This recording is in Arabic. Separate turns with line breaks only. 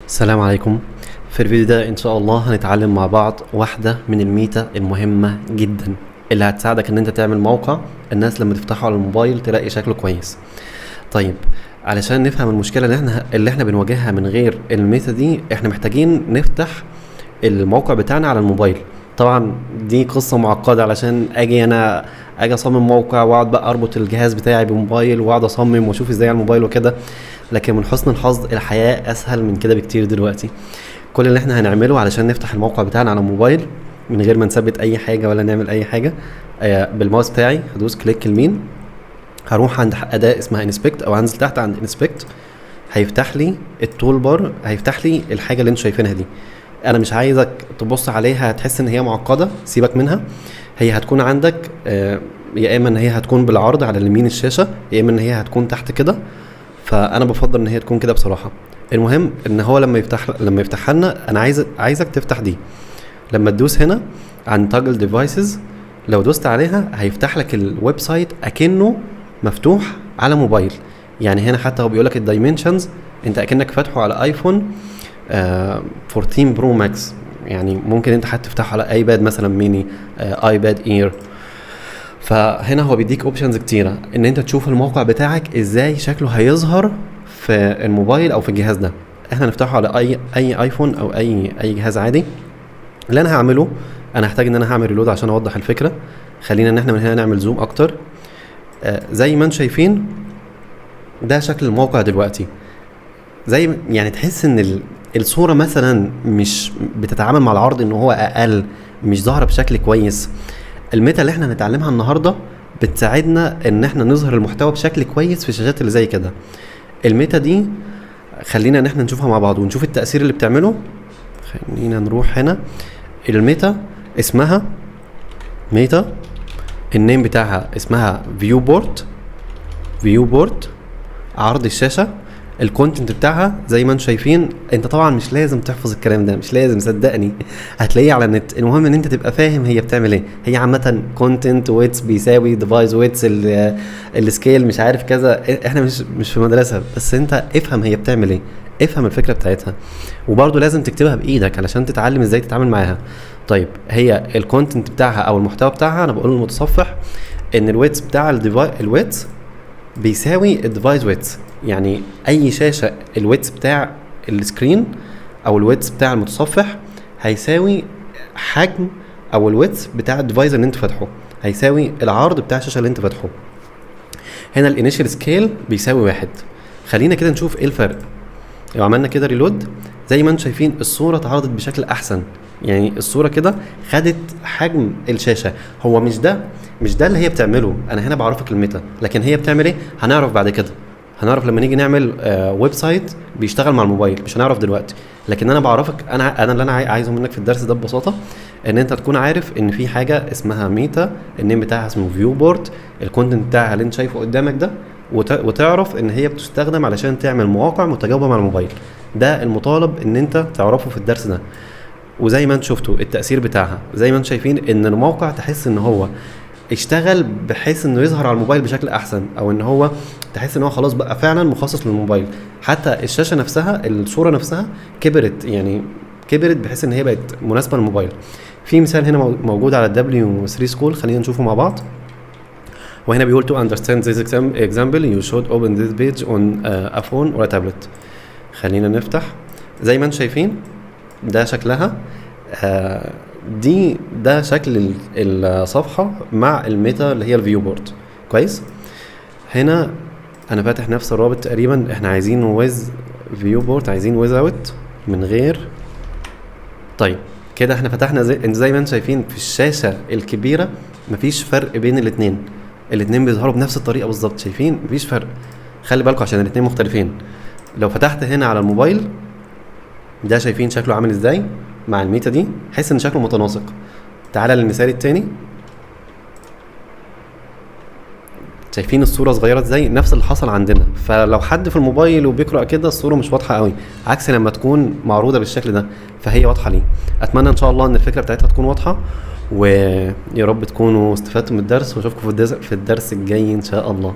السلام عليكم. في الفيديو ده ان شاء الله هنتعلم مع بعض واحدة من الميتا المهمة جدا اللي هتساعدك ان انت تعمل موقع الناس لما تفتحه على الموبايل تلاقي شكله كويس. طيب، علشان نفهم المشكلة اللي احنا بنواجهها من غير الميتا دي، احنا محتاجين نفتح الموقع بتاعنا على الموبايل. طبعا دي قصة معقدة، علشان اجي اصمم موقع واقعد بقى اربط الجهاز بتاعي بموبايل واقعد اصمم واشوف ازاي على الموبايل وكده. لكن من حسن الحظ الحياة اسهل من كده بكتير دلوقتي. كل اللي احنا هنعمله علشان نفتح الموقع بتاعنا على الموبايل من غير ما نثبت اي حاجة ولا نعمل اي حاجة، بالماوس بتاعي هدوس كليك يمين، هروح عند اداة اسمها انسبكت او هنزل تحت عند انسبكت. هيفتح لي التول بار، هيفتح لي الحاجة اللي انتوا شايفينها دي. انا مش عايزك تبص عليها هتحس ان هي معقدة، سيبك منها. هي هتكون عندك يا اما ان هي هتكون بالعرض على اليمين الشاشة، يا اما ان هي هتكون تحت كده. فانا بفضل ان هي تكون كده بصراحة. المهم ان هو لما يفتح لنا، انا عايزك تفتح دي. لما تدوس هنا عن تاجل ديفايسز، لو دوست عليها هيفتح لك الويب سايت اكنه مفتوح على موبايل. يعني هنا حتى هو بيقول لك الدايمنشنز، انت اكنك فاتحه على ايفون 14 برو ماكس. يعني ممكن انت حتى تفتحه على ايباد مثلا ميني، ايباد اير. فهنا هو بيديك اوبشنز كتيره ان انت تشوف الموقع بتاعك ازاي شكله هيظهر في الموبايل او في الجهاز ده. احنا نفتحه على اي ايفون او اي جهاز عادي. اللي انا هعمله، انا هحتاج ان انا هعمل ريلود عشان اوضح الفكره. خلينا ان احنا من هنا نعمل زوم اكتر. زي ما انتم شايفين ده شكل الموقع دلوقتي. يعني تحس ان الصوره مثلا مش بتتعامل مع العرض، ان هو اقل، مش ظاهره بشكل كويس. الميتا اللي احنا هنتعلمها النهارده بتساعدنا ان احنا نظهر المحتوى بشكل كويس في الشاشات اللي زي كده. الميتا دي خلينا ان احنا نشوفها مع بعض ونشوف التأثير اللي بتعمله. خلينا نروح هنا. الميتا اسمها ميتا، النيم بتاعها اسمها فيو بورت، عرض الشاشة. الكونتنت بتاعها زي ما انتم شايفين. انت طبعا مش لازم تحفظ الكلام ده، مش لازم، صدقني هتلاقيه على النت. المهم ان انت تبقى فاهم هي بتعمل ايه. هي عامه كونتنت ويتس بيساوي ديفايس ويتس، السكيل مش عارف كذا. احنا مش في مدرسه، بس انت افهم هي بتعمل ايه، افهم الفكره بتاعتها. وبرضه لازم تكتبها بايدك علشان تتعلم ازاي تتعامل معاها. طيب، هي الكونتنت بتاعها او المحتوى بتاعها، انا بقول للمتصفح ان الويتس بتاع الويتس بيساوي الديفايس ويتس. يعني اي شاشه الويتس بتاع السكرين او الويتس بتاع المتصفح هيساوي حجم، او الويتس بتاع الديفايس اللي انت فاتحه هيساوي العرض بتاع الشاشه اللي انت فاتحه. هنا الانيشال سكيل بيساوي 1. خلينا كده نشوف ايه الفرق. لو عملنا كده ريلود، زي ما انتم شايفين الصوره اتعرضت بشكل احسن. يعني الصوره كده خدت حجم الشاشه. هو مش ده اللي هي بتعمله. انا هنا بعرفك الميتا، لكن هي بتعمل ايه هنعرف بعد كده. هنعرف لما نيجي نعمل ويب سايت بيشتغل مع الموبايل، مش هنعرف دلوقتي. لكن انا بعرفك، انا اللي انا عايزه منك في الدرس ده ببساطه ان انت تكون عارف ان في حاجه اسمها ميتا، النيم بتاعها اسمه فيو بورت، الكونتنت بتاعها اللي انت شايفه قدامك ده. وتعرف ان هي بتستخدم علشان تعمل مواقع متجاوبه مع الموبايل. ده المطالب ان انت تعرفه في الدرس ده. وزي ما انت شفتوا التأثير بتاعها، زي ما انتم شايفين ان الموقع تحس ان هو اشتغل بحيث انه يظهر على الموبايل بشكل احسن، او ان هو تحس ان هو خلاص بقى فعلا مخصص للموبايل. حتى الشاشة نفسها، الصورة نفسها كبرت، يعني كبرت بحيث ان هي بقت مناسبة للموبايل. في مثال هنا موجود على W3 سكول، خلينا نشوفه مع بعض. وهنا بيقول to understand this example you should open this page on a phone or a tablet. خلينا نفتح. زي ما انتم شايفين ده شكلها. ده شكل الصفحة مع الميتا اللي هي الفيو بورد. كويس. هنا انا فاتح نفس الرابط تقريبا. احنا عايزين ويز فيو بورد، عايزين ويز اوت من غير. طيب كده احنا فتحنا زي ما انتم شايفين في الشاشة الكبيرة مفيش فرق بين الاتنين بيظهروا بنفس الطريقة بالظبط. شايفين مفيش فرق. خلي بالكم عشان الاتنين مختلفين. لو فتحت هنا على الموبايل ده، شايفين شكله عامل ازاي مع الميتا دي؟ حس ان شكله متناسق. تعالى للمثال التاني. شايفين الصورة صغيرة ازاي؟ نفس اللي حصل عندنا. فلو حد في الموبايل وبيقرأ كده الصورة مش واضحة قوي، عكس لما تكون معروضة بالشكل ده فهي واضحة ليه. اتمنى ان شاء الله ان الفكرة بتاعتها تكون واضحة، ويا رب تكونوا استفدتوا من الدرس، واشوفكم في الدرس الجاي ان شاء الله.